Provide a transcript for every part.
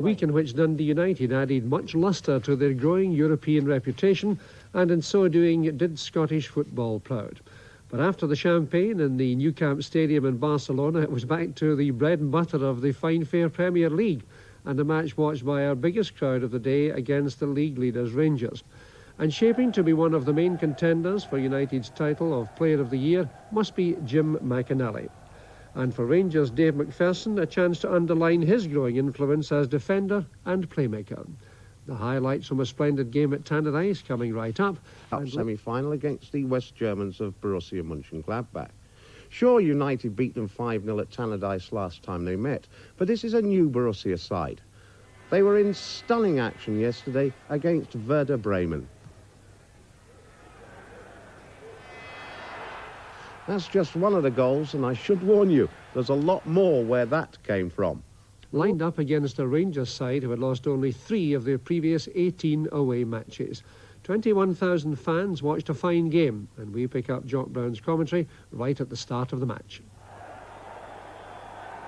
A week in which Dundee United added much lustre to their growing European reputation and in so doing did Scottish football proud. But after the champagne in the Nou Camp Stadium in Barcelona, it was back to the bread and butter of the fine fair Premier League and a match watched by our biggest crowd of the day against the league leaders Rangers. And shaping to be one of the main contenders for United's title of Player of the Year must be Jim McInally. And for Rangers' Dave McPherson, a chance to underline his growing influence as defender and playmaker. The highlights from a splendid game at Tannadice coming right up. Semi-final against the West Germans of Borussia Mönchengladbach. Sure, United beat them 5-0 at Tannadice last time they met, but this is a new Borussia side. They were in stunning action yesterday against Werder Bremen. That's just one of the goals, and I should warn you, there's a lot more where that came from. Lined up against a Rangers side who had lost only 3 of their previous 18 away matches. 21,000 fans watched a fine game, and we pick up Jock Brown's commentary right at the start of the match.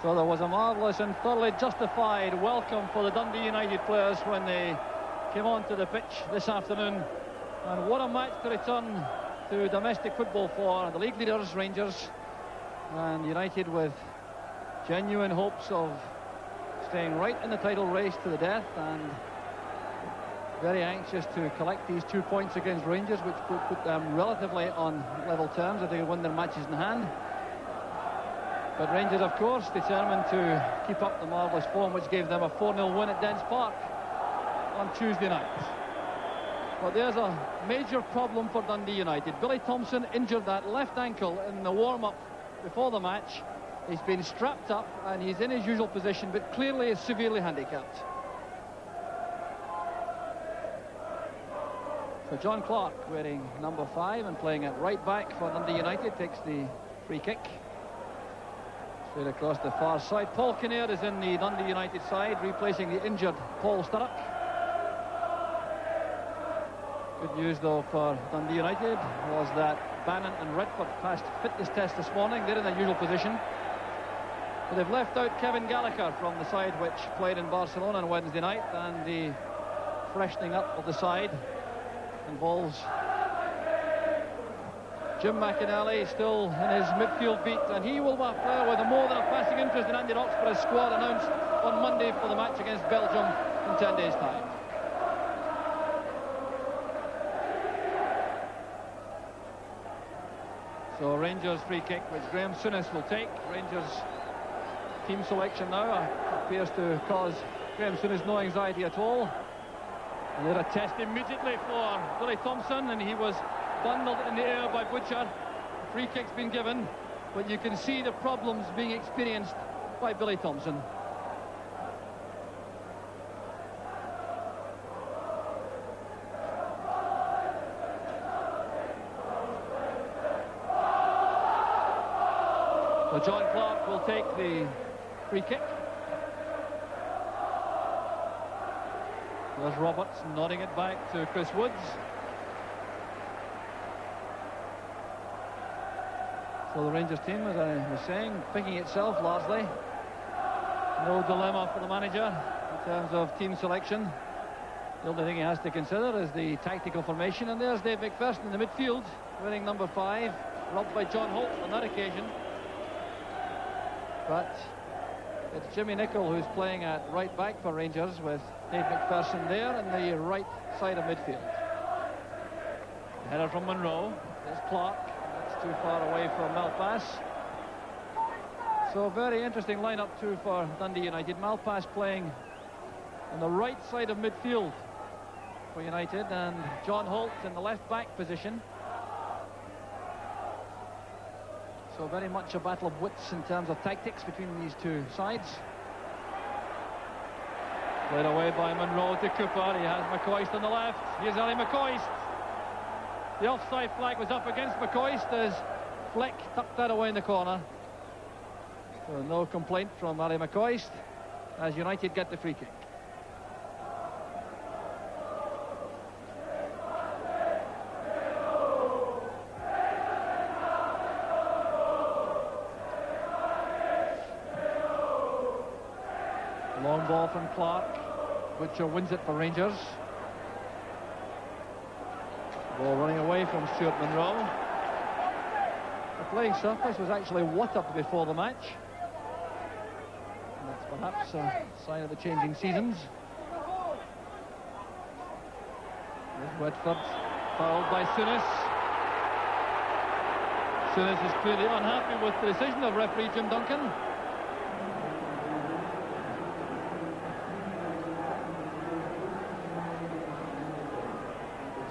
So there was a marvellous and thoroughly justified welcome for the Dundee United players when they came onto the pitch this afternoon. And what a match to return to domestic football for the league leaders, Rangers, and United with genuine hopes of staying right in the title race to the death and very anxious to collect these 2 points against Rangers, which would put them relatively on level terms if they win their matches in hand. But Rangers, of course, determined to keep up the marvellous form which gave them a 4-0 win at Dens Park on Tuesday night. But there's a major problem for Dundee United. Billy Thompson injured that left ankle in the warm-up before the match. He's been strapped up and he's in his usual position, but clearly is severely handicapped. So John Clark, wearing number 5 and playing at right back for Dundee United, takes the free kick. Straight across the far side. Paul Kinnaird is in the Dundee United side, replacing the injured Paul Sturrock. Good news, though, for Dundee United was that Bannon and Redford passed fitness test this morning. They're in their usual position. But they've left out Kevin Gallagher from the side which played in Barcelona on Wednesday night, and the freshening up of the side involves Jim McInally still in his midfield beat, and he will be a player with more than a passing interest in Andy Roxburgh's squad announced on Monday for the match against Belgium in 10 days' time. So Rangers free kick, which Graham Souness will take. Rangers team selection now appears to cause Graham Souness no anxiety at all. And they're a test immediately for Billy Thompson, and he was bundled in the air by Butcher. The free kick's been given, but you can see the problems being experienced by Billy Thompson. So John Clark will take the free kick. There's Roberts nodding it back to Chris Woods. So the Rangers team, as I was saying, picking itself largely. No dilemma for the manager in terms of team selection. The only thing he has to consider is the tactical formation. And there's Dave McPherson in the midfield, wearing number 5, robbed by John Holt on that occasion. But it's Jimmy Nicholl who's playing at right back for Rangers, with Dave McPherson there in the right side of midfield. Header from Monroe. There's Clark. That's too far away from Malpass. So very interesting lineup too for Dundee United. Malpass playing on the right side of midfield for United, and John Holt in the left back position. So very much a battle of wits in terms of tactics between these two sides. Played away by Monroe to Cooper. He has McCoist on the left. Here's Ali McCoist. The offside flag was up against McCoist as Fleck tucked that away in the corner. So no complaint from Ali McCoist as United get the free kick. Long Long ball from Clark. Butcher wins it for Rangers. Ball running away from Stuart Monroe. The playing surface was actually watered before the match. And that's perhaps a sign of the changing seasons. There's Redford, fouled by Souness. Souness is clearly unhappy with the decision of referee Jim Duncan.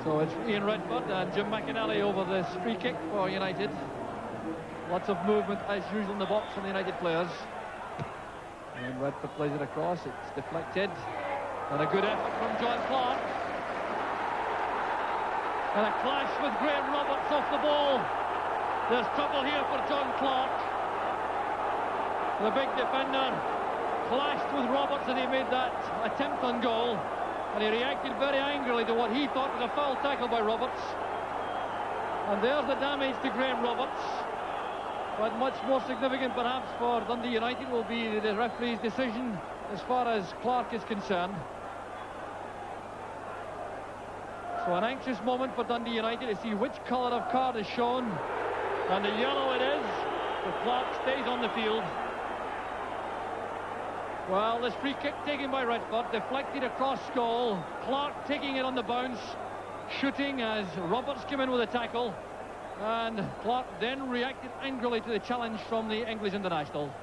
So it's Ian Redford and Jim McInally over this free kick for United. Lots of movement as usual in the box from the United players. And Redford plays it across, it's deflected. And a good effort from John Clark. And a clash with Graham Roberts off the ball. There's trouble here for John Clark. The big defender clashed with Roberts and he made that attempt on goal. And he reacted very angrily to what he thought was a foul tackle by Roberts. And there's the damage to Graham Roberts. But much more significant perhaps for Dundee United will be the referee's decision as far as Clark is concerned. So an anxious moment for Dundee United to see which colour of card is shown. And the yellow it is. So Clark stays on the field. Well, this free kick taken by Redford, deflected across goal. Clark taking it on the bounce, shooting as Roberts came in with a tackle. And Clark then reacted angrily to the challenge from the English international.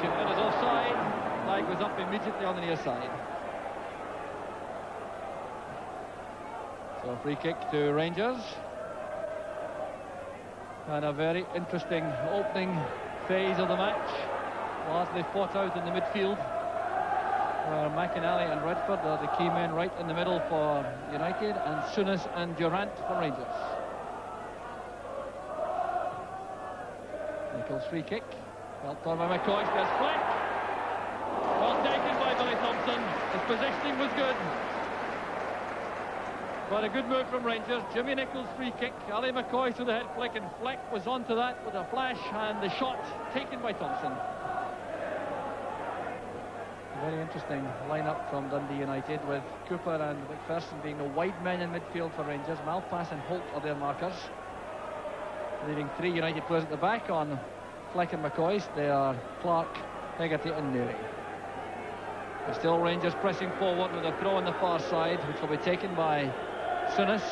Tipped is offside. Flag was up immediately on the near side. So a free kick to Rangers. And a very interesting opening phase of the match. Largely fought out in the midfield, where McInally and Redford are the key men right in the middle for United, and Souness and Durant for Rangers. Nichols' free kick, well done by McCoy. There's Fleck. Well taken by Billy Thompson. His positioning was good. But a good move from Rangers. Jimmy Nichols' free kick. Ali McCoy to the head flick, and Fleck was onto that with a flash, and the shot taken by Thompson. Very interesting line-up from Dundee United, with Cooper and McPherson being the wide men in midfield for Rangers. Malpass and Holt are their markers, leaving three United players at the back on Fleck and McCoy. They are Clark, Hegarty and Neary. But still Rangers pressing forward with a throw on the far side, which will be taken by Souness.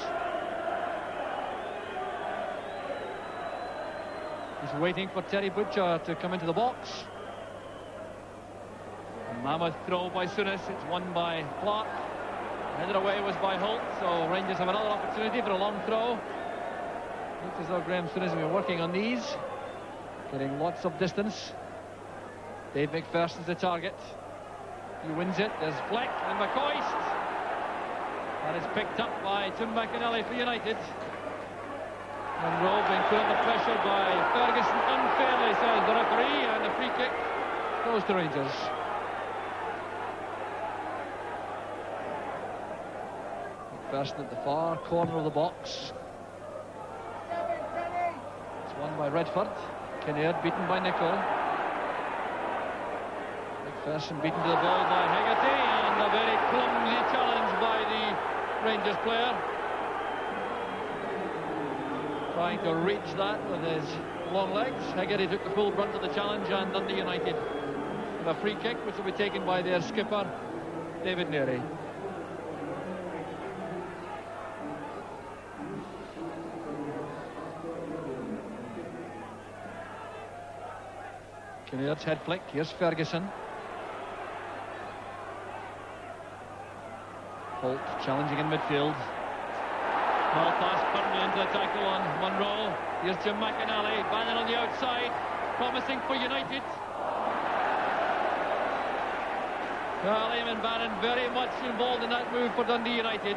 He's waiting for Terry Butcher to come into the box. Mammoth throw by Souness. It's won by Clark. Headed away was by Holt. So Rangers have another opportunity for a long throw. Looks as though Graham Souness has been working on these, getting lots of distance. Dave McPherson's the target. He wins it. There's Fleck and McCoist. That is picked up by Tim McInally for United. Monroe being put under pressure by Ferguson unfairly, says the referee, and the free kick goes to Rangers. McPherson at the far corner of the box. It's won by Redford. Kinnaird beaten by Nicholl. McPherson beaten to the ball by Hegarty, and a very clumsy challenge by the Rangers player. Trying to reach that with his long legs. Hegarty took the full brunt of the challenge, and Dundee United with a free kick, which will be taken by their skipper, David Neary. Kinnaird head flick. Here's Ferguson. Holt challenging in midfield. Malpass firmly into the tackle on Monroe. Here's Jim McInally. Bannon on the outside. Promising for United. Well, Eamon Bannon very much involved in that move for Dundee United.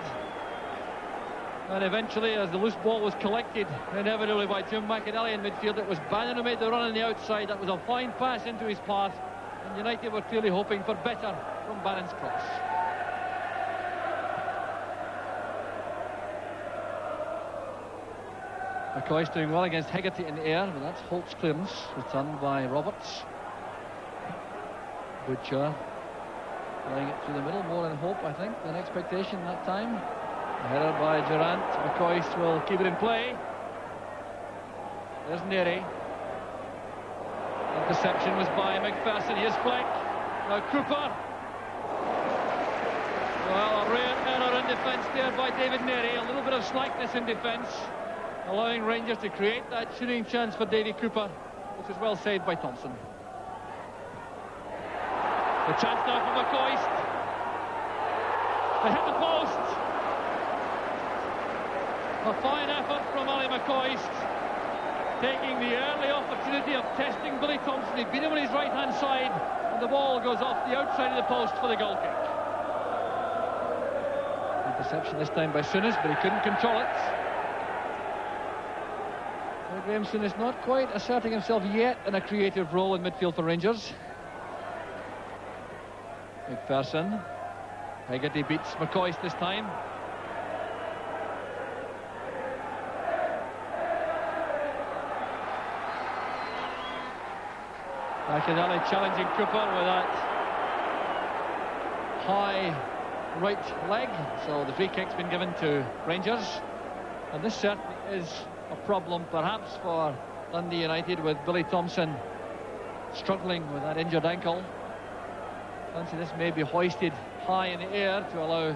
And eventually, as the loose ball was collected inevitably by Jim McInally in midfield, it was Bannon who made the run on the outside. That was a fine pass into his path, and United were clearly hoping for better from Bannon's cross. McCoy's doing well against Hegarty in the air, but that's Holt's clearance, returned by Roberts. Butcher playing it through the middle, more in hope, I think, than expectation that time. A header by Durant. McCoist will keep it in play. There's Neri. Interception was by McPherson. Here's Fleck. Now Cooper. Well, a rare error in defence there by David Neri. A little bit of slackness in defence, allowing Rangers to create that shooting chance for Davy Cooper, which was well saved by Thompson. The chance now for McCoist. They hit the post. A fine effort from Ali McCoist, taking the early opportunity of testing Billy Thompson. He beat him on his right-hand side, and the ball goes off the outside of the post for the goal kick. Interception this time by Souness, but he couldn't control it. Well, Graham Souness not quite asserting himself yet in a creative role in midfield for Rangers. McPherson. Hegarty beats McCoist this time. McInally challenging Cooper with that high right leg. So the free kick's been given to Rangers. And this certainly is a problem perhaps for Dundee United, with Billy Thompson struggling with that injured ankle. Fancy this may be hoisted high in the air to allow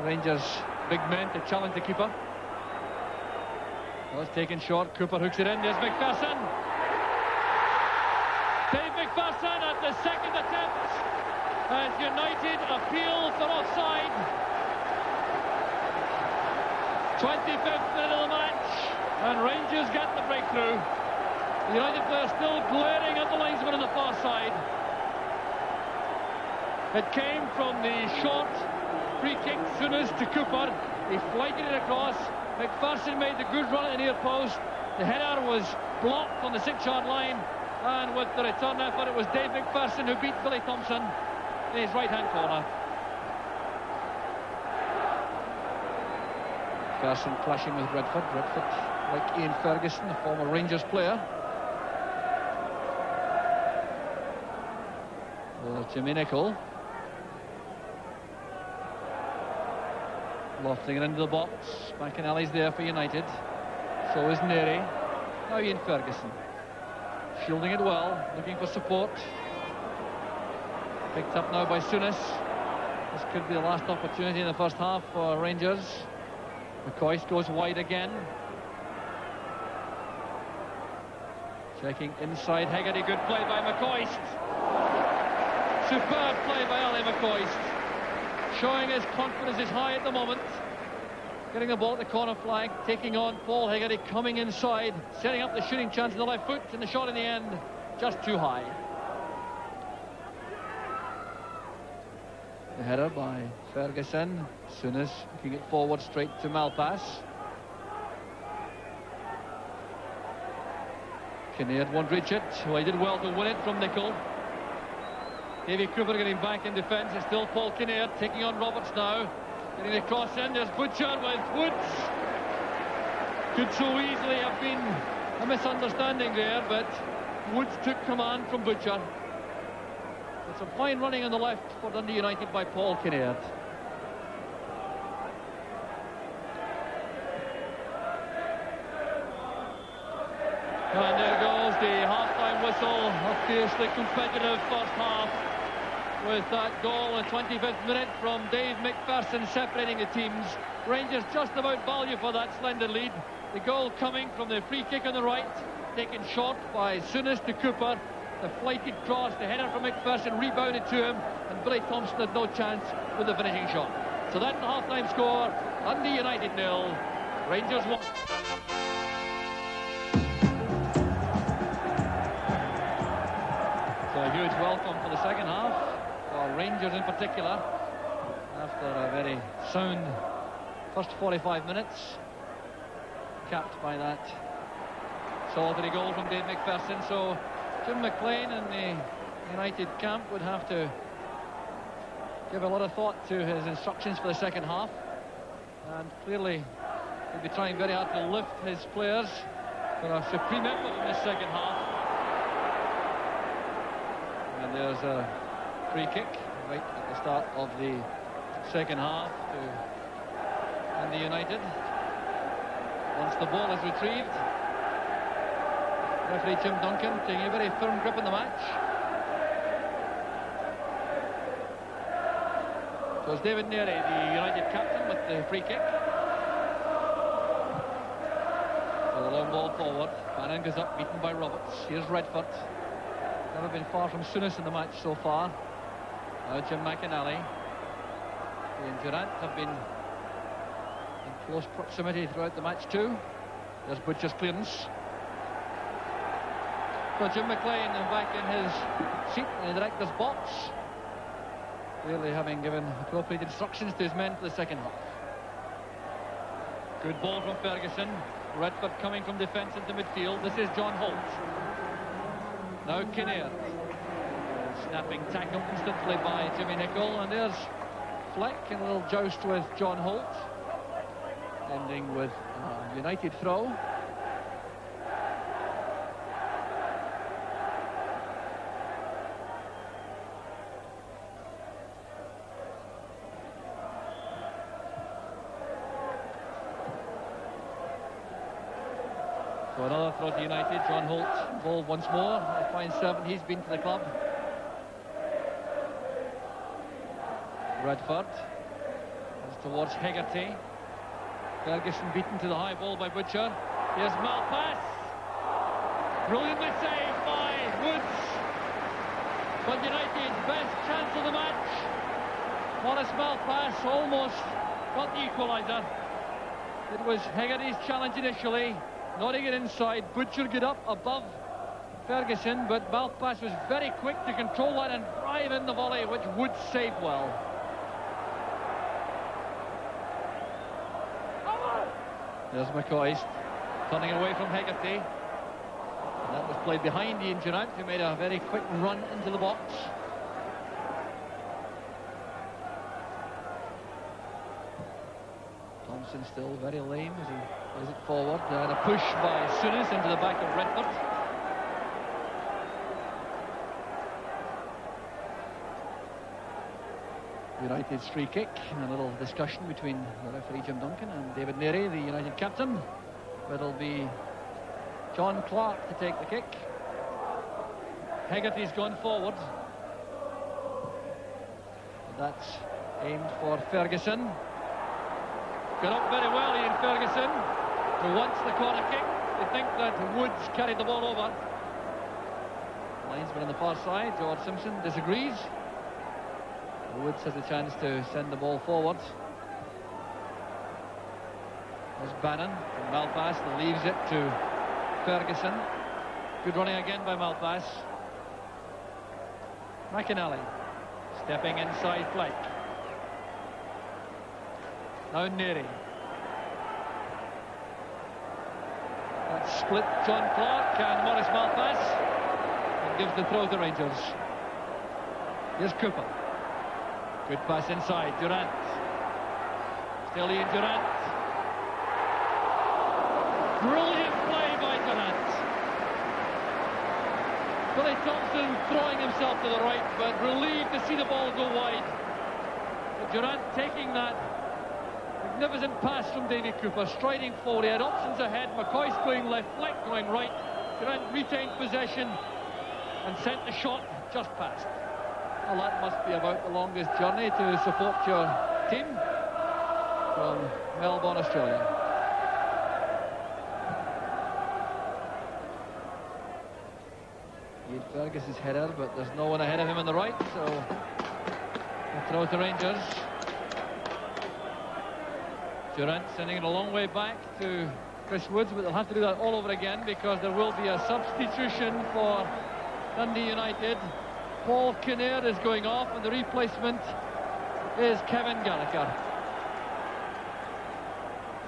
Rangers' big men to challenge the keeper. Well, it's taken short. Cooper hooks it in. There's McPherson. Dave McPherson at the second attempt as United appeal for offside. 25th minute of the match, and Rangers get the breakthrough. The United player still glaring at the linesman on the far side. It came from the short free kick, Souness to Cooper. He flighted it across. McPherson made the good run at the near post. The header was blocked on the 6-yard line, and with the return effort, it was Dave McPherson who beat Billy Thompson in his right-hand corner. McPherson clashing with Redford. Redford, like Ian Ferguson, a former Rangers player. Jimmy Nicholl. Lofting it into the box. McInally's there for United. So is Neri. Now Ian Ferguson. Shielding it well, looking for support. Picked up now by Souness. This could be the last opportunity in the first half for Rangers. McCoist goes wide again. Checking inside Hegarty. Good play by McCoist. Superb play by Ali McCoist. Showing his confidence is high at the moment. Getting the ball at the corner flag, taking on Paul Hegarty, coming inside, setting up the shooting chance in the left foot, and the shot in the end just too high. The header by Ferguson. Souness looking it forward straight to Malpass. Kinnaird won't reach it. Well, he did well to win it from Nicholl. Davy Cooper getting back in defence. It's still Paul Kinnaird taking on Roberts now. Getting the cross in. There's Butcher with Woods. Could so easily have been a misunderstanding there, but Woods took command from Butcher. It's some fine running on the left for Dundee United by Paul Kinnaird. And there goes the half-time whistle. A fiercely competitive first half, with that goal in the 25th minute from Dave McPherson separating the teams. Rangers just about value for that slender lead. The goal coming from the free kick on the right, taken short by Souness to Cooper. The flighted cross, the header from McPherson rebounded to him, and Billy Thompson had no chance with the finishing shot. So that's the half-time score. Dundee United 0, Rangers 1. So a huge welcome for the second half, for Rangers in particular, after a very sound first 45 minutes, capped by that solitary goal from Dave McPherson. So Jim McLean in the United camp would have to give a lot of thought to his instructions for the second half, and clearly he'll be trying very hard to lift his players for a supreme effort in this second half. And And there's a free kick right at the start of the second half to Dundee United. Once the ball is retrieved, referee Jim Duncan taking a very firm grip on the match. So it's David Neary, the United captain, with the free kick. So the long ball forward. Bannon goes up, beaten by Roberts. Here's Redford. Never been far from Souness in the match so far. Now Jim McInally. He and Durant have been in close proximity throughout the match too. There's Butcher's clearance. So Jim McLean back in his seat in the director's box, clearly having given appropriate instructions to his men for the second half. Good ball from Ferguson. Redford coming from defence into midfield. This is John Holt. Now Kinnear. Snapping tackle instantly by Jimmy Nicholl. And there's Fleck in a little joust with John Holt, ending with a United throw. So another throw to United. John Holt involved once more. A fine servant he's been to the club. Redford is towards Hegarty. Ferguson beaten to the high ball by Butcher. Here's Malpass. Brilliantly saved by Woods. But United's best chance of the match. Maurice Malpass almost got the equaliser. It was Hegarty's challenge initially. Nodding it inside. Butcher got up above Ferguson, but Malpass was very quick to control that and drive in the volley, which Woods saved well. There's McCoist turning away from Hegarty. And that was played behind Ian Durant, who made a very quick run into the box. Thompson still very lame as he plays it forward. And a push by Souness into the back of Redford. United's free kick, and a little discussion between the referee Jim Duncan and David Neary, the United captain. But it'll be John Clark to take the kick. Hegarty's gone forward. That's aimed for Ferguson. Got up very well, Ian Ferguson, who wants the corner kick. They think that Woods carried the ball over. Linesman on the far side, George Simpson, disagrees. Woods has a chance to send the ball forward. There's Bannon from Malpass that leaves it to Ferguson. Good running again by Malpass. McInally stepping inside Fleck. Now Neary. That split John Clark and Maurice Malpass, and gives the throw to Rangers. Here's Cooper. Good pass inside, Durant. Still Ian Durant. Brilliant play by Durant. Billy Thompson throwing himself to the right, but relieved to see the ball go wide. But Durant taking that magnificent pass from Davy Cooper, striding forward. He had options ahead. McCoy's going left, Fleck going right. Durant retained possession and sent the shot just past. Well, that must be about the longest journey to support your team from Melbourne, Australia. Ian Ferguson's header, but there's no one ahead of him on the right, so a throw to Rangers. Durant sending it a long way back to Chris Woods, but they'll have to do that all over again because there will be a substitution for Dundee United. Paul Kinnear is going off, and the replacement is Kevin Gallagher.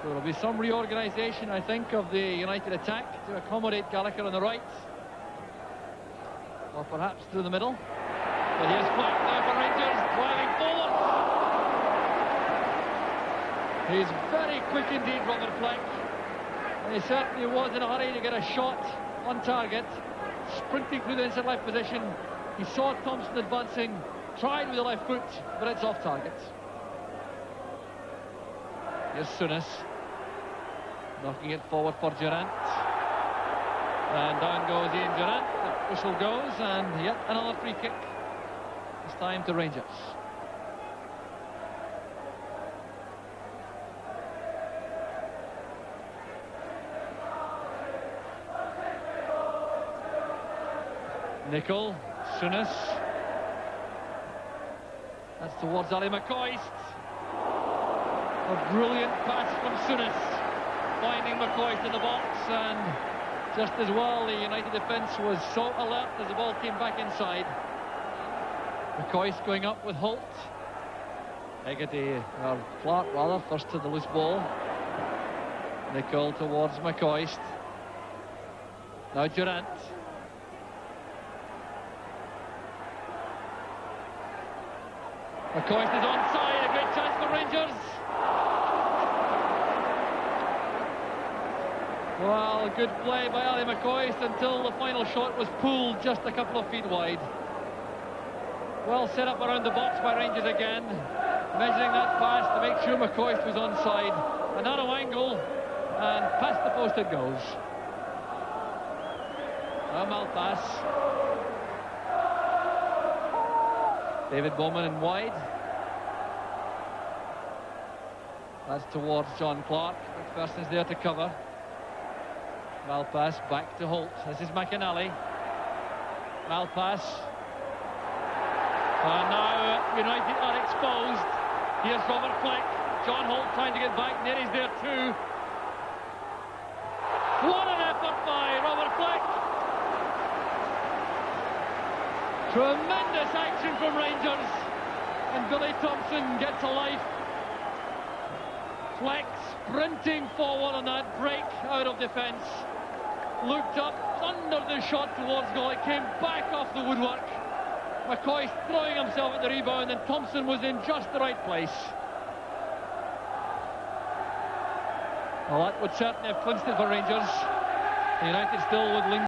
So there'll be some reorganisation, I think, of the United attack to accommodate Gallagher on the right, or perhaps through the middle. But here's Fleck now for Rangers, driving forward. He's very quick indeed, Robert Fleck, and he certainly was in a hurry to get a shot on target, sprinting through the inside left position. He saw Thompson advancing, tried with the left foot, but it's off target. Here's Souness, knocking it forward for Durant. And down goes Ian Durant. The whistle goes, and yet another free kick. This time to Rangers. Nicol, Souness. That's towards Ali McCoist. A brilliant pass from Souness, finding McCoist in the box, and just as well the United defence was so alert as the ball came back inside. McCoist going up with Holt. Hegarty, or Clark rather, first to the loose ball. Nicol towards McCoist. Now Durant. McCoist is onside, a great chance for Rangers. Well, good play by Ali McCoist until the final shot was pulled just a couple of feet wide. Well set up around the box by Rangers again, measuring that pass to make sure McCoist was onside. A narrow angle, and past the post it goes. A Malpass. David Bowman in wide. That's towards John Clark. McPherson's there to cover. Malpass back to Holt. This is McInally. Malpass. And now United are exposed. Here's Robert Fleck. John Holt trying to get back. Neary's there too. What an effort by Robert Fleck. Tremendous action from Rangers, and Billy Thompson gets a life. Fleck sprinting forward on that break out of defence. Looked up, under the shot towards goal. It came back off the woodwork. McCoist throwing himself at the rebound, and Thompson was in just the right place. Well, that would certainly have clinched it for Rangers. United still would linger.